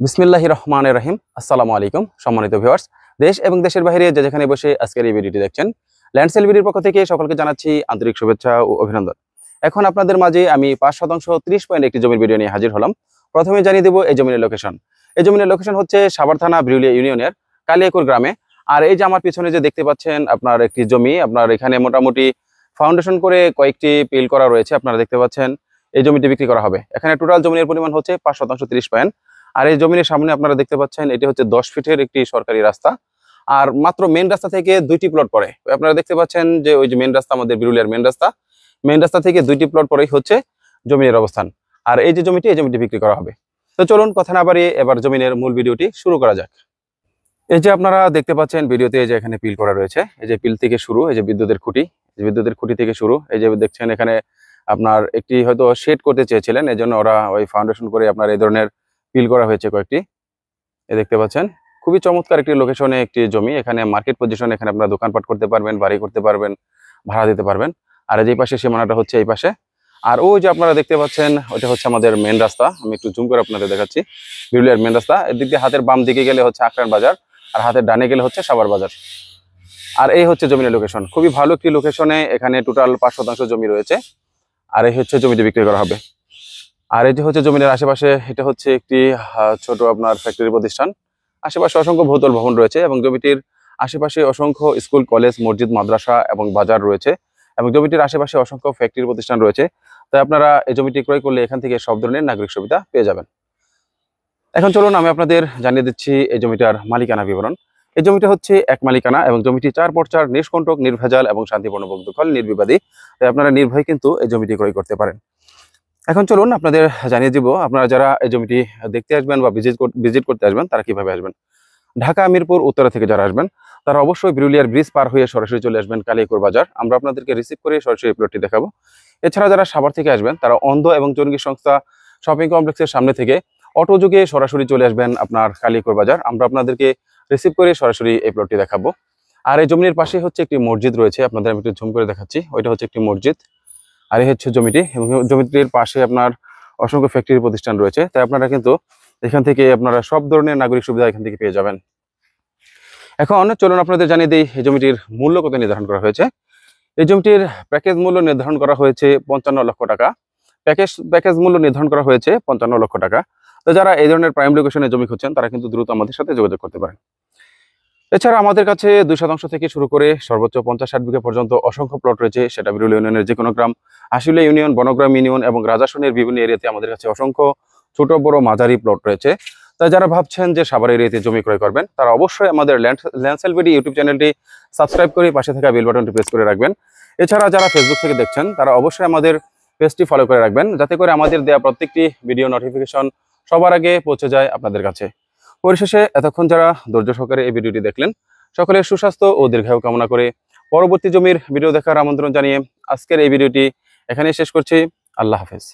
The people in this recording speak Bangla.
বিসমিল্লাহির রহমানির রহিম। আসসালামু আলাইকুম সম্মানিত ভিউয়ার্স, দেশ এবং দেশের বাইরে যে যেখানে বসে আজকের এই ভিডিওটি দেখছেন, ল্যান্ড সেল ভিডিওর পক্ষ থেকে সকলকে জানাচ্ছি আন্তরিক শুভেচ্ছা ও অভিনন্দন। এখন আপনাদের মাঝে আমি ৫% ৩০ পয়েন্ট একটি জমির ভিডিও নিয়ে হাজির হলাম। প্রথমে জানিয়ে দেব এই জমির লোকেশন। এই জমির লোকেশন হচ্ছে সাভার থানা বিরুলিয়া ইউনিয়নের কালিয়াকুর গ্রামে। আর এই যে আমার পিছনে যে দেখতে পাচ্ছেন আপনার একটি জমি, আপনার এখানে মোটামুটি ফাউন্ডেশন করে কয়েকটি পিল করা রয়েছে। আপনারা দেখতে পাচ্ছেন এই জমিটি বিক্রি করা হবে। এখানে টোটাল জমির পরিমাণ হচ্ছে ৫% ৩০ পয়েন্ট। আর এই জমির সামনে আপনারা দেখতে পাচ্ছেন এটি হচ্ছে 10 ফিটের একটি সরকারি রাস্তা। আর মাত্র মেন রাস্তা থেকে 2টি প্লট পরে আপনারা দেখতে পাচ্ছেন যে ওই যে মেন রাস্তা, আমাদের বিরুলিয়ার মেন রাস্তা থেকে 2টি প্লট পরেই হচ্ছে জমির অবস্থান। আর এই যে জমিটি বিক্রি করা হবে। তো চলুন কথা না বাড়িয়ে এবার জমিনের মূল ভিডিওটি শুরু করা যাক। এই যে আপনারা দেখতে পাচ্ছেন ভিডিওতে যে এখানে পিল করা রয়েছে, এই যে পিল থেকে শুরু, এই যে বিদ্যুতের খুঁটি থেকে শুরু। এই যে দেখছেন এখানে আপনার একটি হয়তো শেড করতে চেয়েছিলেন, এজন্য ওরা ওই ফাউন্ডেশন করে আপনার এই ধরনের পিল করা হয়েছে কয়েকটি। এই দেখতে পাচ্ছেন খুবই চমৎকার একটি লোকেশনে একটি জমি। এখানে মার্কেট পজিশন, এখানে আপনারা দোকানপাট করতে পারবেন, বাড়ি করতে পারবেন, ভাড়া দিতে পারবেন। আর এই পাশে সীমানাটা হচ্ছে এই পাশে। আর ওই যে আপনারা দেখতে পাচ্ছেন ওইটা হচ্ছে আমাদের মেন রাস্তা। আমি একটু জুম করে আপনাদের দেখাচ্ছি বিরুলিয়ার মেন রাস্তা। এদিক দিয়ে হাতের বাম দিকে গেলে হচ্ছে আকরান বাজার, আর হাতের ডানে গেলে হচ্ছে সাভার বাজার। আর এই হচ্ছে জমির লোকেশন, খুবই ভালো একটি লোকেশনে। এখানে টোটাল 5% জমি রয়েছে। আর এই হচ্ছে জমিটি বিক্রি করা হবে। আর এই যে হচ্ছে জমির আশেপাশে, এটা হচ্ছে একটি ছোট আপনার ফ্যাক্টরি প্রতিষ্ঠান। আশেপাশে অসংখ্য বহুতল ভবন রয়েছে এবং জমিটির আশেপাশে অসংখ্য স্কুল, কলেজ, মসজিদ, মাদ্রাসা এবং বাজার রয়েছে এবং জমিটির আশেপাশে অসংখ্য ফ্যাক্টরি প্রতিষ্ঠান রয়েছে। তাই আপনারা এই জমিটি ক্রয় করলে এখান থেকে সব ধরনের নাগরিক সুবিধা পেয়ে যাবেন। এখন চলুন আমি আপনাদের জানিয়ে দিচ্ছি এই জমিটার মালিকানা বিবরণ। এই জমিটা হচ্ছে এক মালিকানা এবং জমিটি 4x4 নিষ্কণ্টক, নির্ভেজাল এবং শান্তিপূর্ণ দখল নির্বিবাদী। তাই আপনারা নির্ভয়ে কিন্তু এই জমিটি ক্রয় করতে পারেন। এখন চলুন আপনাদের জানিয়ে দিব আপনারা যারা এই জমিটি দেখতে আসবেন বা ভিজিট করতে আসবেন তারা কিভাবে আসবেন। ঢাকা মিরপুর উত্তরা থেকে যারা আসবেন তারা অবশ্যই বিরুলিয়ার ব্রিজ পার হয়ে সরাসরি চলে আসবেন কালিয়াকুর বাজার। আমরা আপনাদেরকে রিসিভ করে সরাসরি প্লটটি দেখাবো। এছাড়া যারা সাভার থেকে আসবেন তারা অন্ধ এবং জঙ্গি সংস্থা শপিং কমপ্লেক্সের সামনে থেকে অটো যোগে সরাসরি চলে আসবেন আপনার কালিয়াকুর বাজার। আমরা আপনাদেরকে রিসিভ করে সরাসরি এই প্লটটি দেখাবো। আর এই জমির পাশে হচ্ছে একটি মসজিদ রয়েছে, আপনাদের আমি একটু ঝুম করে দেখাচ্ছি। ওইটা হচ্ছে একটি মসজিদ। আর এই হচ্ছে জমিটি এবং জমিটির পাশে আপনার অসংখ্য ফ্যাক্টরি প্রতিষ্ঠান রয়েছে। তাই আপনারা কিন্তু এখান থেকে আপনারা সব ধরনের নাগরিক সুবিধা এখান থেকে পেয়ে যাবেন। এখন চলুন আপনাদের জানিয়ে দিই এই জমিটির মূল্য কত নির্ধারণ করা হয়েছে। এই জমিটির প্যাকেজ মূল্য নির্ধারণ করা হয়েছে 55 লক্ষ টাকা। প্যাকেজ মূল্য নির্ধারণ করা হয়েছে 55 লক্ষ টাকা। তো যারা এই ধরনের প্রাইম লোকেশনে জমি খুঁজছেন তারা কিন্তু দ্রুত আমাদের সাথে যোগাযোগ করতে পারেন। এছাড়া আমাদের কাছে 2% থেকে শুরু করে সর্বোচ্চ 50-60 বিঘা পর্যন্ত অসংখ্য প্লট রয়েছে। সেটা বিরুলিয়া ইউনিয়নের যে কোনো গ্রাম, আশুলিয়া ইউনিয়ন, বনগ্রাম ইউনিয়ন এবং রাজাসনের বিভিন্ন এরিয়াতে আমাদের কাছে অসংখ্য ছোট বড় মাঝারি প্লট রয়েছে। তাই যারা ভাবছেন যে সাভার এরিয়াতে জমি ক্রয় করবেন তারা অবশ্যই আমাদের ল্যান্ড সেল ভিডিও ইউটিউব চ্যানেলটি সাবস্ক্রাইব করে পাশে থাকা বেল বাটনটি প্রেস করে রাখবেন। এছাড়া যারা ফেসবুক থেকে দেখছেন তারা অবশ্যই আমাদের পেজটি ফলো করে রাখবেন, যাতে করে আমাদের দেওয়া প্রত্যেকটি ভিডিও নোটিফিকেশন সবার আগে পৌঁছে যায় আপনাদের কাছে। পরিশেষে এতক্ষণ যারা ধৈর্য সহকারে এই ভিডিওটি দেখলেন সকলের সুস্বাস্থ্য ও দীর্ঘায়ু কামনা করে পরবর্তী জমির ভিডিও দেখার আমন্ত্রণ জানিয়ে আজকের এই ভিডিওটি এখানেই শেষ করছি। আল্লাহ হাফেজ।